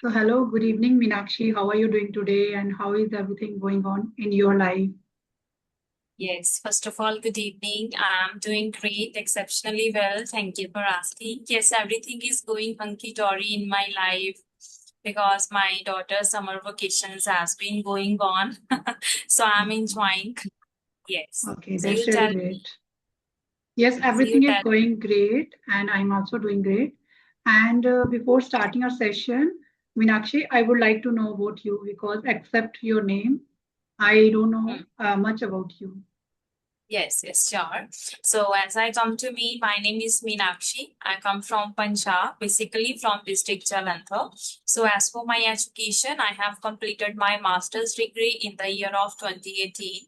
So, hello, good evening, Meenakshi. How are you doing today, and how is everything going on in your life? Yes, first of all, good evening. I'm doing great, exceptionally well. Thank you for asking. Yes, everything is going hunky-dory in my life because my daughter's summer vacations has been going on. So I'm enjoying. Yes. Okay, So that's you really tell great. Yes, so you everything is tell going great, and I'm also doing great. And before starting our session, Meenakshi, I would like to know about you because, except your name, I don't know Hmm. much about you. Yes, sure. So as I come to me, my name is Meenakshi. I come from Punjab, basically from district Jalandhar. So as for my education, I have completed my master's degree in the year of 2018.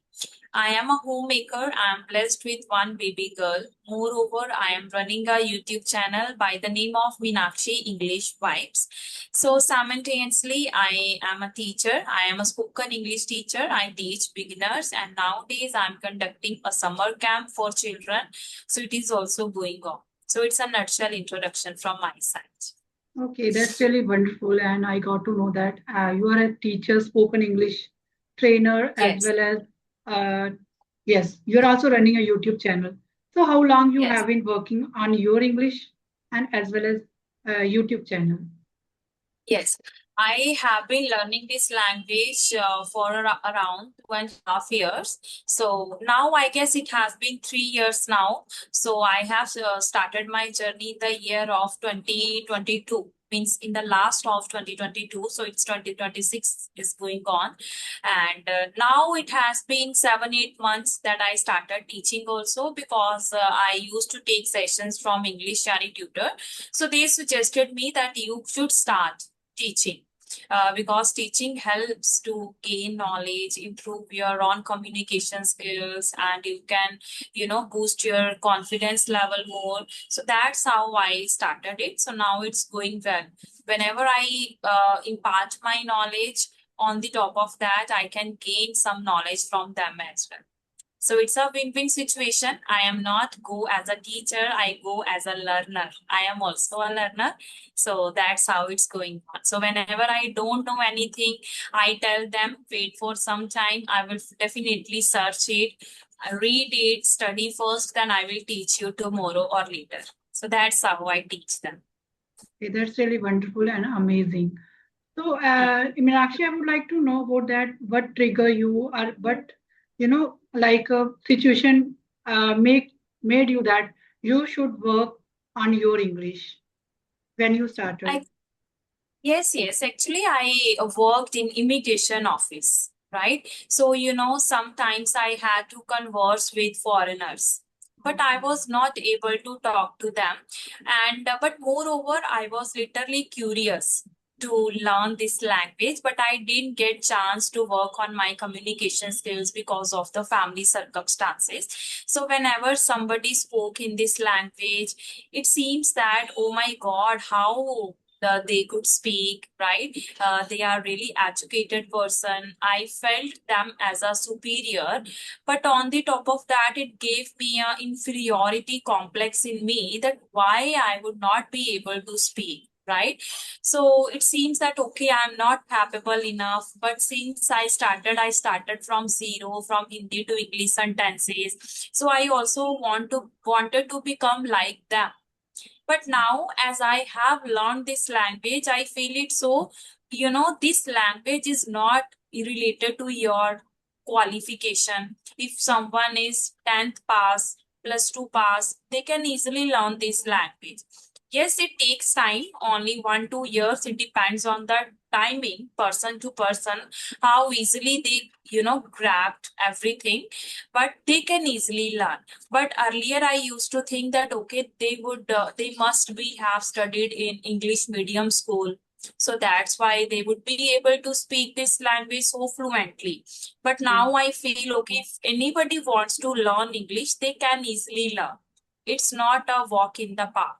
I am a homemaker. I am blessed with one baby girl. Moreover, I am running a YouTube channel by the name of Meenakshi English Vibes. So simultaneously, I am a teacher. I am a spoken English teacher. I teach beginners, and nowadays I'm conducting a summer camp for children. So it is also going on. So it's a nutshell introduction from my side. Okay, that's really wonderful, and I got to know that you are a teacher, spoken English trainer, as Yes, well as uh, yes, you're also running a YouTube channel. So, how long you yes. have been working on your English and as well as YouTube channel? Yes, I have been learning this language for around 1.5 years. So now I guess it has been 3 years now. So I have started my journey in the year of 2022. Means in the last of 2022, so it's 2026 is going on, and now it has been 7 8 months that I started teaching also because I used to take sessions from English Shari tutor, so they suggested me that you should start teaching because teaching helps to gain knowledge, improve your own communication skills, and you can boost your confidence level more. So that's how I started it. So now it's going well. Whenever I impart my knowledge, on the top of that I can gain some knowledge from them as well. So it's a win-win situation. I am not go as a teacher, I go as a learner. I am also a learner. So that's how it's going on. So whenever I don't know anything, I tell them, wait for some time. I will definitely search it, read it, study first, then I will teach you tomorrow or later. So that's how I teach them. Okay, that's really wonderful and amazing. So, Hmm. I mean, actually, I would like to know about that. What trigger you, or what like a situation made you that you should work on your English when you started. I yes. Actually, I worked in immigration office, right? So, sometimes I had to converse with foreigners, but I Okay. was not able to talk to them. And but moreover, I was literally curious to learn this language, but I didn't get chance to work on my communication skills because of the family circumstances. So whenever somebody spoke in this language, it seems that, oh my God, how they could speak, right? They are really educated person. I felt them as a superior, but on the top of that, it gave me a inferiority complex in me that why I would not be able to speak. Right. So it seems that, okay, I'm not capable enough. But since I started from zero, from Hindi to English sentences. So I also wanted to become like them. But now, as I have learned this language, I feel it so, this language is not related to your qualification. If someone is 10th pass, plus 2 pass, they can easily learn this language. Yes, it takes time, only 1 2 years. It depends on the timing, person to person, how easily they, grabbed everything, but they can easily learn. But earlier I used to think that, okay, they must be have studied in English medium school, so that's why they would be able to speak this language so fluently. But Yes. now I feel, okay, if anybody wants to learn English, they can easily learn. It's not a walk in the park.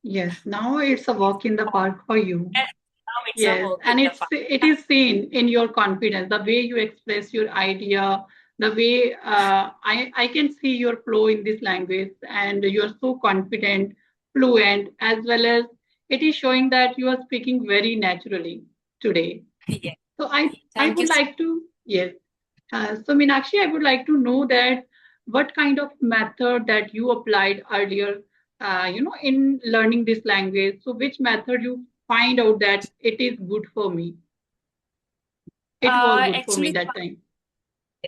Yes. Now it's a walk in the park for you. And now it's a Yes, walk and in the it park. is seen in your confidence, the way you express your idea, the way I can see your flow in this language, and you're so confident, fluent, as well as it is showing that you are speaking very naturally today. Yeah. So I Thank you. would like to, yes. So Meenakshi, I would like to know that what kind of method that you applied earlier, in learning this language. So which method you find out that it is good for me? It was good for me Actually, that time.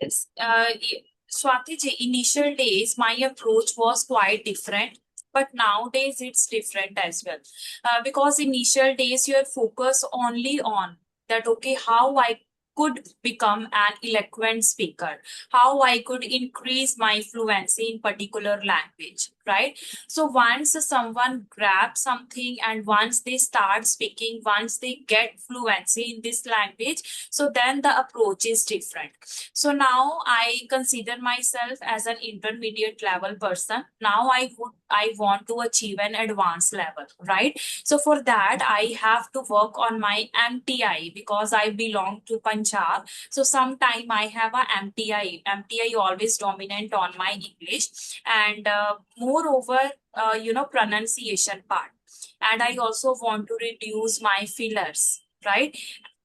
yes. Swati ji, initial days, my approach was quite different, but nowadays it's different as well. Because initial days, your focus only on that, okay, how I could become an eloquent speaker, how I could increase my fluency in particular language, right? So once someone grabs something and once they start speaking, once they get fluency in this language, so then the approach is different. So now I consider myself as an intermediate level person. Now I want to achieve an advanced level, right? So for that I have to work on my MTI because I belong to Punjab. So sometime I have a MTI. MTI always dominant on my English, and moreover, pronunciation part. And I also want to reduce my fillers, right?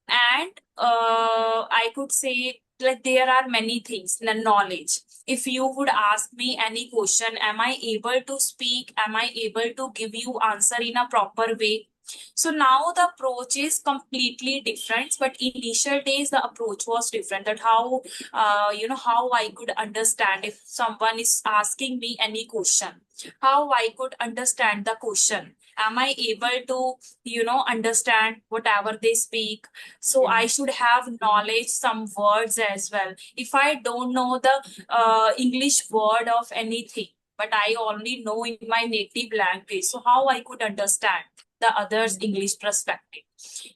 And I could say, like, there are many things, the knowledge. If you would ask me any question, am I able to speak, am I able to give you answer in a proper way? So now the approach is completely different, but initial days the approach was different, that how how I could understand if someone is asking me any question, how I could understand the question, am I able to understand whatever they speak? So Yeah. I should have knowledge some words as well. If I don't know the English word of anything, but I only know in my native language, so how I could understand the others English perspective?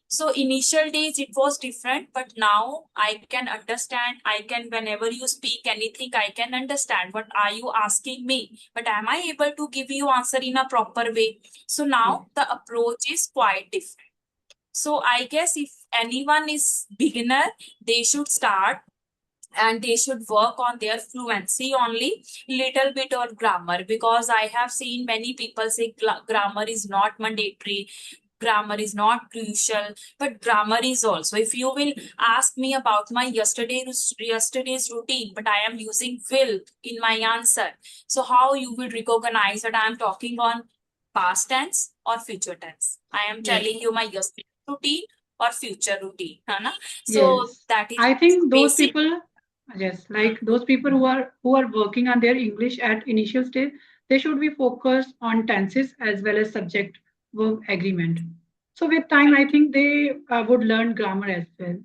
So initial days it was different, but now I can understand. I can, whenever you speak anything, I can understand what are you asking me, but am I able to give you answer in a proper way? So Yeah. now the approach is quite different. So I guess if anyone is beginner, they should start and they should work on their fluency only, little bit on grammar, because I have seen many people say grammar is not mandatory, grammar is not crucial, but grammar is also. If you will ask me about my yesterday's routine, but I am using will in my answer, so how you will recognize that I am talking on past tense or future tense? I am Yes. telling you my yesterday routine or future routine, है ना? So Yes. that is I think those basic. people, yes, like those people who are working on their English at initial stage, they should be focused on tenses as well as subject verb agreement. So with time, I think they would learn grammar as well.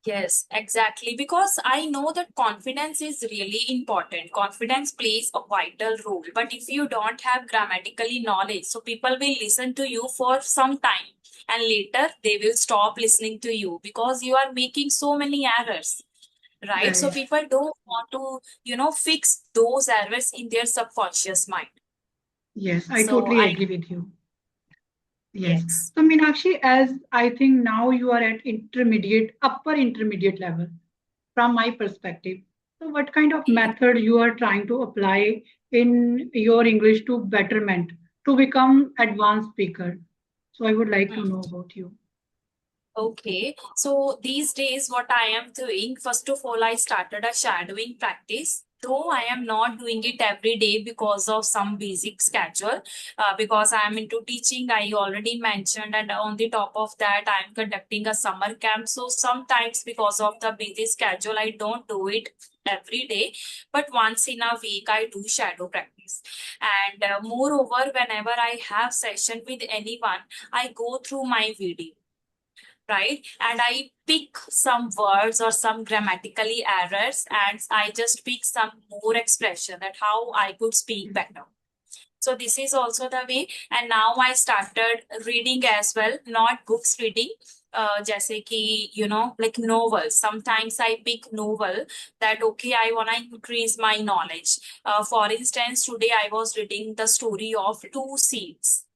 Yes, exactly. Because I know that confidence is really important. Confidence plays a vital role. But if you don't have grammatically knowledge, so people will listen to you for some time and later they will stop listening to you because you are making so many errors, right? So Right. people don't want to, fix those errors in their subconscious mind. Yes, I So totally I, agree with you. Yes. yes. So Meenakshi, as I think now you are at upper intermediate level, from my perspective. So what kind of method you are trying to apply in your English to betterment, to become advanced speaker? So I would like to Hmm. know about you. Okay, so these days, what I am doing, first of all, I started a shadowing practice. Though I am not doing it every day because of some basic schedule, because I am into teaching, I already mentioned, and on the top of that, I am conducting a summer camp. So sometimes, because of the busy schedule, I don't do it every day, but once in a week, I do shadow practice. And moreover, whenever I have session with anyone, I go through my video, right? And I pick some words or some grammatically errors and I just pick some more expression that how I could speak better. So this is also the way. And now I started reading as well, not books reading. जैसे कि like novels. Sometimes I pick novel that okay, I wanna increase my knowledge. For instance, today I was reading the story of two seeds,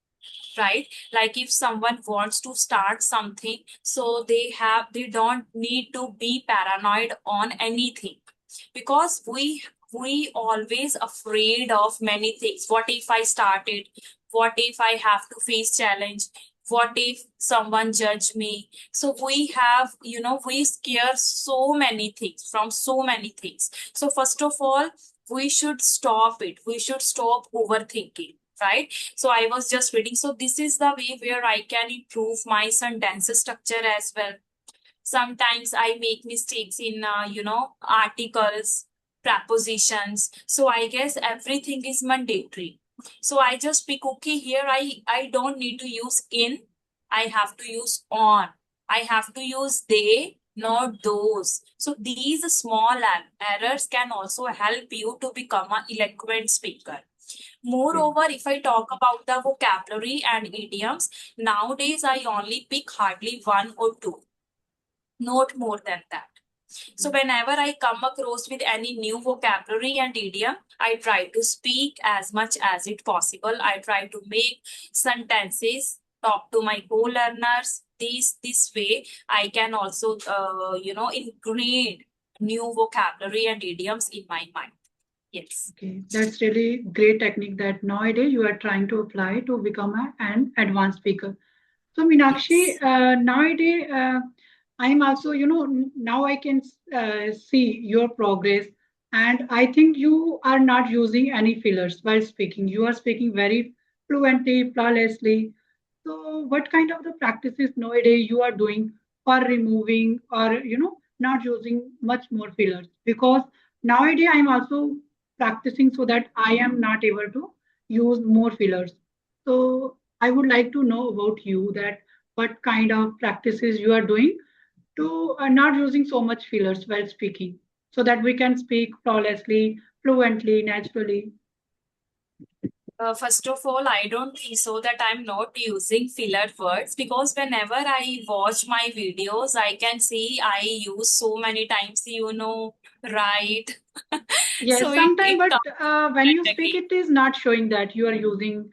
right? Like if someone wants to start something, so they don't need to be paranoid on anything, because we always afraid of many things. What if I started? What if I have to face challenge? What if someone judge me? So we have, we scare so many things from so many things. So first of all, we should stop it. We should stop overthinking, right? So I was just reading. So this is the way where I can improve my sentence structure as well. Sometimes I make mistakes in, articles, prepositions. So I guess everything is mandatory. So I just pick, okay, here I don't need to use in, I have to use on. I have to use they, not those. So these small errors can also help you to become an eloquent speaker. Moreover, if I talk about the vocabulary and idioms, nowadays I only pick hardly one or two, not more than that. So whenever I come across with any new vocabulary and idiom, I try to speak as much as it possible. I try to make sentences, talk to my co-learners. This way, I can also, ingrain new vocabulary and idioms in my mind. Yes. Okay, that's really great technique that nowadays you are trying to apply to become an advanced speaker. So Meenakshi, Yes. nowadays I'm also, now I can see your progress, and I think you are not using any fillers while speaking. You are speaking very fluently, flawlessly. So, what kind of the practices nowadays you are doing for removing or not using much more fillers? Because nowadays I'm also practicing so that I am not able to use more fillers. So I would like to know about you that what kind of practices you are doing to not using so much fillers while speaking, so that we can speak flawlessly, fluently, naturally. First of all, I don't think so that I'm not using filler words, because whenever I watch my videos, I can see I use so many times, right. Yes, So it, sometime, it but comes when you speak, again. it is not showing that you are using,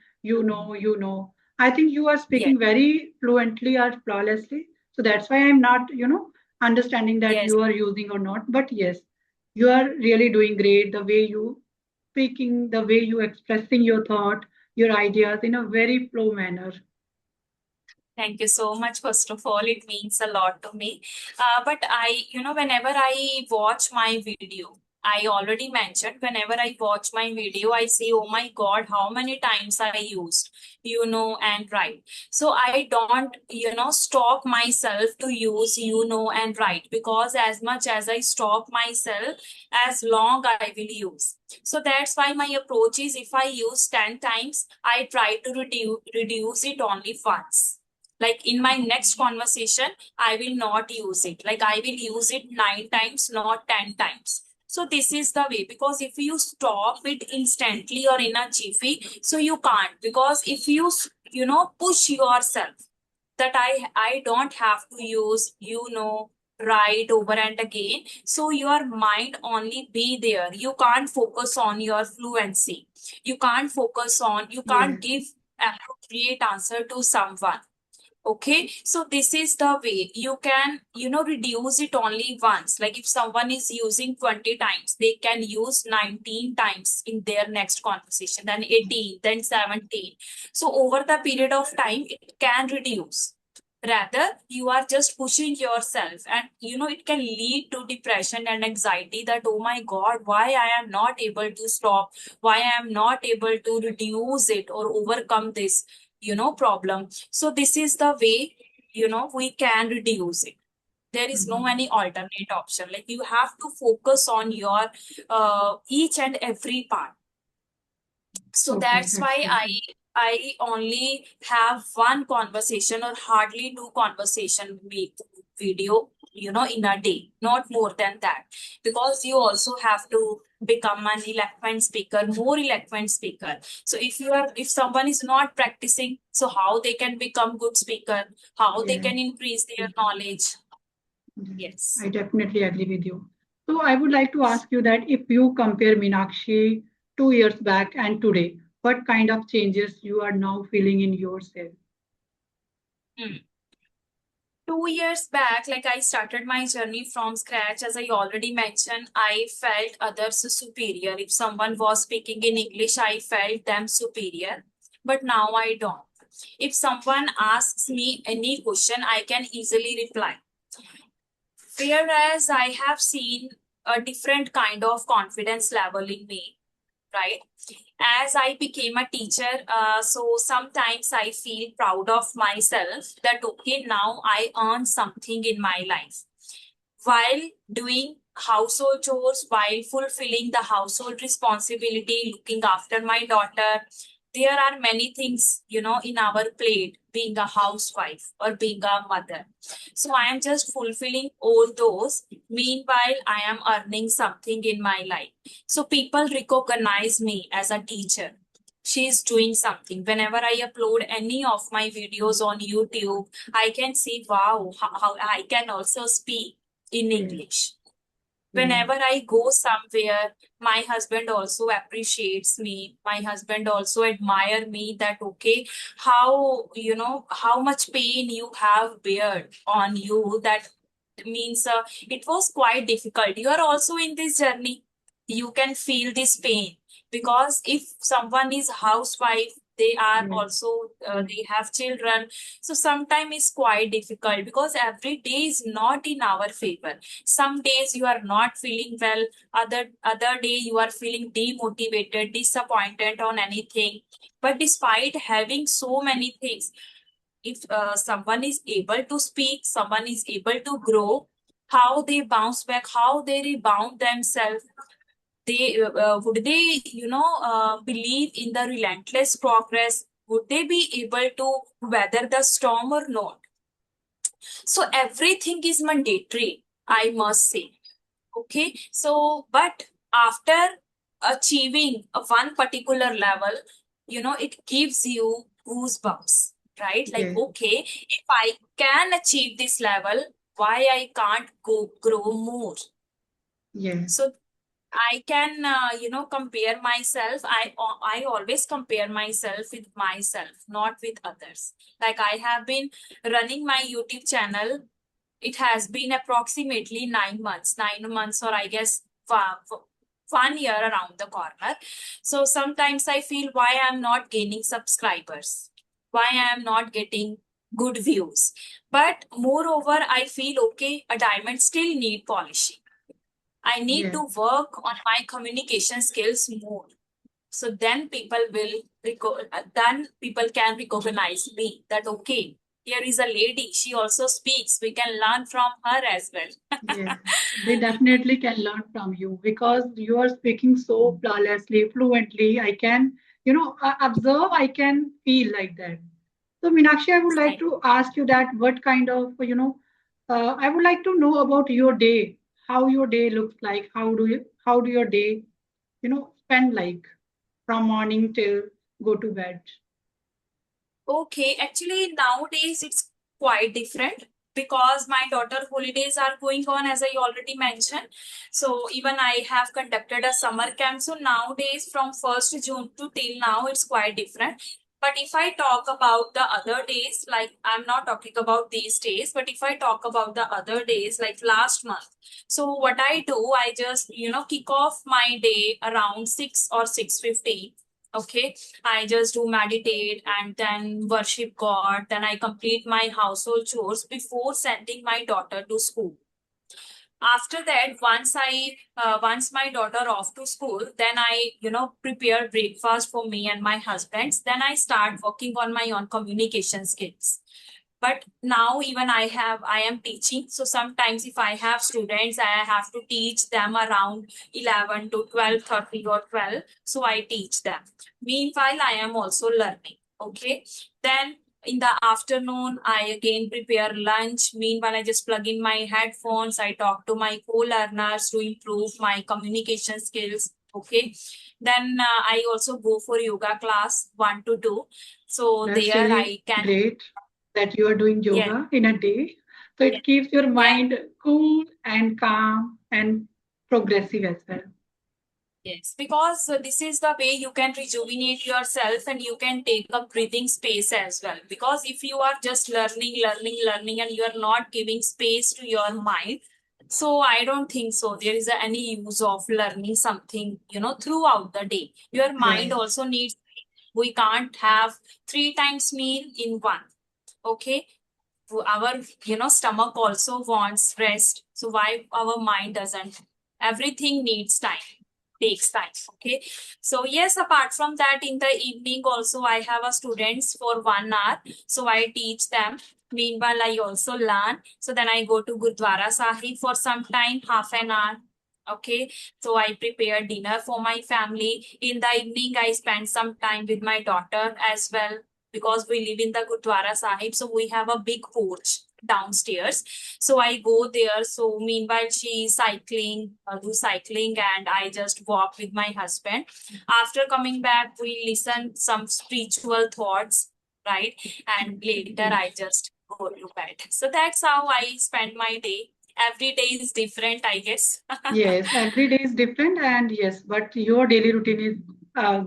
I think you are Yes, speaking very fluently or flawlessly. So that's why I'm not, understanding that yes. you are using or not. But yes, you are really doing great. The way you speaking, the way you expressing your thought, your ideas in a very flow manner. Thank you so much. First of all, it means a lot to me. But whenever I watch my video, I already mentioned, whenever I watch my video, I say, oh my God, how many times I used, and right. So I don't, stop myself to use, and right, because as much as I stop myself, as long I will use. So that's why my approach is, if I use 10 times, I try to reduce it only once. Like in my next conversation, I will not use it. Like I will use it 9 times, not 10 times. So this is the way, because if you stop it instantly or in a jiffy, so you can't. Because if you, push yourself that I don't have to use, right over and again. So your mind only be there. You can't focus on your fluency. You can't Yes. give appropriate answer to someone. Okay, so this is the way you can, reduce it only once. Like if someone is using 20 times, they can use 19 times in their next conversation, then 18, then 17. So over the period of time, it can reduce. Rather, you are just pushing yourself, and it can lead to depression and anxiety that, oh my God, why I am not able to stop, why I am not able to reduce it or overcome this, problem. So this is the way, we can reduce it. There is no Mhm. any alternate option. Like you have to focus on your each and every part. So Okay, that's that's why great. I only have one conversation or hardly two conversation video, in a day, not more than that. Because you also have to become an eloquent speaker, more eloquent speaker. So if someone is not practicing, so how they can become good speaker, how they Yes. can increase their knowledge. Yes, Yes. I definitely agree with you. So I would like to ask you that if you compare Meenakshi 2 years back and today, what kind of changes you are now feeling in yourself? Hmm. 2 years back, like I started my journey from scratch. As I already mentioned, I felt others superior. If someone was speaking in English, I felt them superior. But now I don't. If someone asks me any question, I can easily reply. Whereas I have seen a different kind of confidence level in me, right? As I became a teacher, so sometimes I feel proud of myself that okay, now I earn something in my life. While doing household chores, while fulfilling the household responsibility, looking after my daughter, there are many things, in our plate, being a housewife or being a mother. So I am just fulfilling all those. Meanwhile, I am earning something in my life. So people recognize me as a teacher. She is doing something. Whenever I upload any of my videos on YouTube, I can see, wow, how I can also speak in Yes. English. Yes. Whenever I go somewhere, my husband also appreciates me. My husband also admire me that okay, how much pain you have bared on you. That means it was quite difficult. You are also in this journey. You can feel this pain because if someone is housewife, they are Yes. also they have children. So sometimes it's quite difficult because every day is not in our favor. Some days you are not feeling well, other day you are feeling demotivated, disappointed on anything. But despite having so many things, if someone is able to speak, someone is able to grow, how they bounce back, how they rebound themselves, they would they believe in the relentless progress, would they be able to weather the storm or not? So everything is mandatory, I must say. Okay, so but after achieving a one particular level, it gives you goosebumps, right? Like, Yes. okay, if I can achieve this level, why I can't go grow more? Yes. So I can, compare myself. I always compare myself with myself, not with others. Like I have been running my YouTube channel. It has been approximately 9 months, or I guess 1 year around the corner. So sometimes I feel why I'm not gaining subscribers, why I'm not getting good views. But moreover, I feel okay, a diamond still need polishing. I need Yes. to work on my communication skills more. So then people can recognize me that okay, here is a lady. She also speaks. We can learn from her as well. Yes. They definitely can learn from you because you are speaking so flawlessly, fluently. I can, observe, I can feel like that. So, Meenakshi, I would like Thank to ask you that what kind of, I would like to know about your day, how your day looks like, how do your day, spend like from morning till go to bed. Okay, actually nowadays it's quite different because my daughter holidays are going on, as I already mentioned. So even I have conducted a summer camp. So nowadays from 1st June to till now it's quite different. But if I talk about the other days, like I'm not talking about these days, but if I talk about the other days, like last month. So what I do, I just, kick off my day around 6 or 6:50. Okay, I just do meditate and then worship God. Then I complete my household chores before sending my daughter to school. After that, once my daughter off to school, then I prepare breakfast for me and my husband. Then I start working on my own communication skills. But now even I am teaching, so sometimes if I have students, I have to teach them around 11 to 12:30 or 12, so I teach them. Meanwhile, I am also learning. Okay, then in the afternoon I again prepare lunch. Meanwhile, I just plug in my headphones, I talk to my co-learners to improve my communication skills. Okay, then I also go for yoga class 1 to 2, so That's there really I can. great that you are doing Yes. yoga in a day. So Yes. it keeps your Yes. mind cool and calm and progressive as well. Yes, because this is the way you can rejuvenate yourself and you can take up breathing space as well. Because if you are just learning, and you are not giving space to your mind, so I don't think so. There is any use of learning something, throughout the day. Your mind Right. also needs, we can't have three times meal in one. Okay. Our, stomach also wants rest. So why our mind doesn't? Everything needs time, takes time. Okay. So yes, apart from that, in the evening also I have a students for 1 hour. So I teach them. Meanwhile, I also learn. So then I go to Gurdwara Sahib for some time, half an hour. Okay. So I prepare dinner for my family. In the evening, I spend some time with my daughter as well, because we live in the Gurdwara Sahib. So we have a big porch downstairs. So I go there. So meanwhile, she cycling, do cycling, and I just walk with my husband. After coming back, we listen some spiritual thoughts, right? And later I just go to bed. So that's how I spend my day. Every day is different, I guess. Yes, every day is different, and yes, but your daily routine is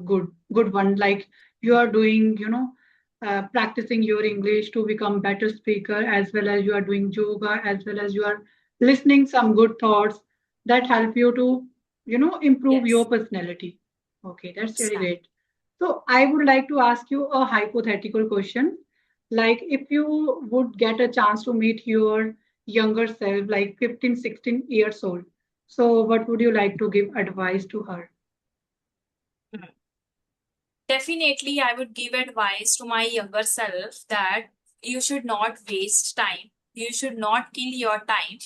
good one. Like you are doing, practicing your English to become better speaker, as well as you are doing yoga, as well as you are listening some good thoughts that help you to, improve your Yes, personality. Okay, that's very exactly. great. So I would like to ask you a hypothetical question. Like if you would get a chance to meet your younger self, like 15, 16 years old, so, what would you like to give advice to her? Definitely, I would give advice to my younger self that you should not waste time. You should not kill your time,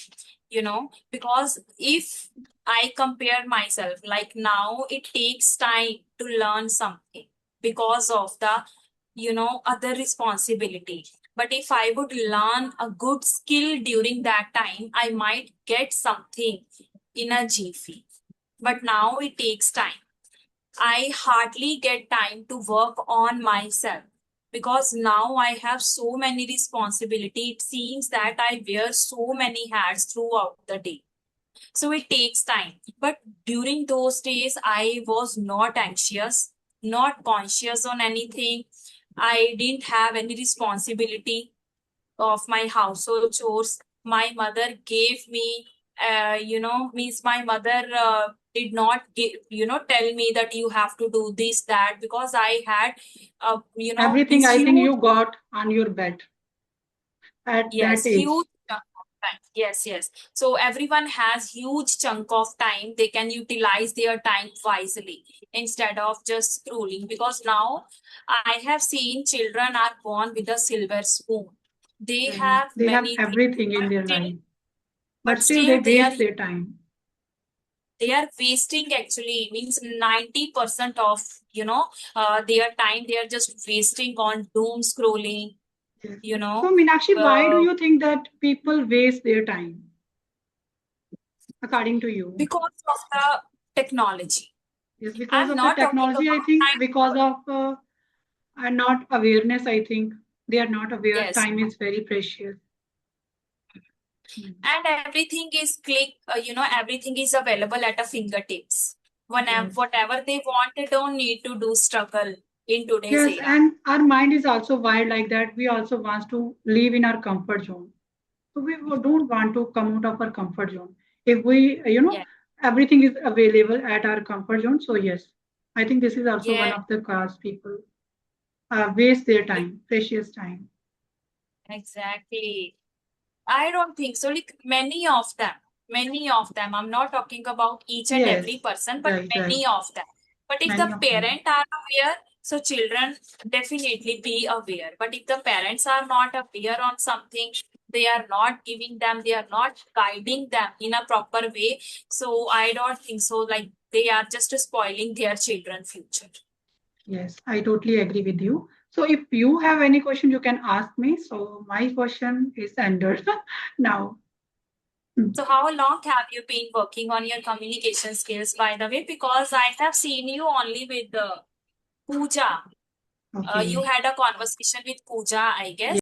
because if I compare myself, like now it takes time to learn something because of the, other responsibility. But if I would learn a good skill during that time, I might get something in a jiffy. But now it takes time. I hardly get time to work on myself because now I have so many responsibility. It seems that I wear so many hats throughout the day. So it takes time. But during those days, I was not anxious, not conscious on anything. I didn't have any responsibility of my household chores. My mother gave me, means my mother did not give, tell me that you have to do this, that, because I had, Everything means I think huge, you got on your bed at that yes, age. huge chunk of time. Yes, yes. So everyone has huge chunk of time. They can utilize their time wisely instead of just scrolling. Because now I have seen children are born with a silver spoon. They Right. have They have many things, everything in but their still, life, but but still they still waste their time. they are wasting, actually, means 90% of, their time they are just wasting on doom scrolling, Yes. you So, know Meenakshi, why do uh, you think that people waste their time, according to you? because of the technology. Yes, because I'm of the not talking technology, I about think, time. because of not awareness, I think they are not aware. Yes, Time is very precious. Hmm. and everything is everything is available at a fingertips. Whenever Yes. whatever they want, they don't need to do struggle in today's Yes, era. and our mind is also wired like that. We also want to live in our comfort zone. So we don't want to come out of our comfort zone. If we, Yeah, everything is available at our comfort zone. So yes, I think this is also one yeah, of the cause people waste their time, precious time. exactly. I don't think so. Like many of them. I'm not talking about each and every Yes, person, but right, right. many of them. But if the Many of them. parent are aware, so children definitely be aware. But if the parents are not aware on something, they are not giving them, they are not guiding them in a proper way. So I don't think so. Like they are just spoiling their children's future. Yes, I totally agree with you. So if you have any question, you can ask me. So my question is ended now. Hmm. So how long have you been working on your communication skills, by the way? Because I have seen you only with the Pooja. You Okay. had a conversation with Pooja, I guess.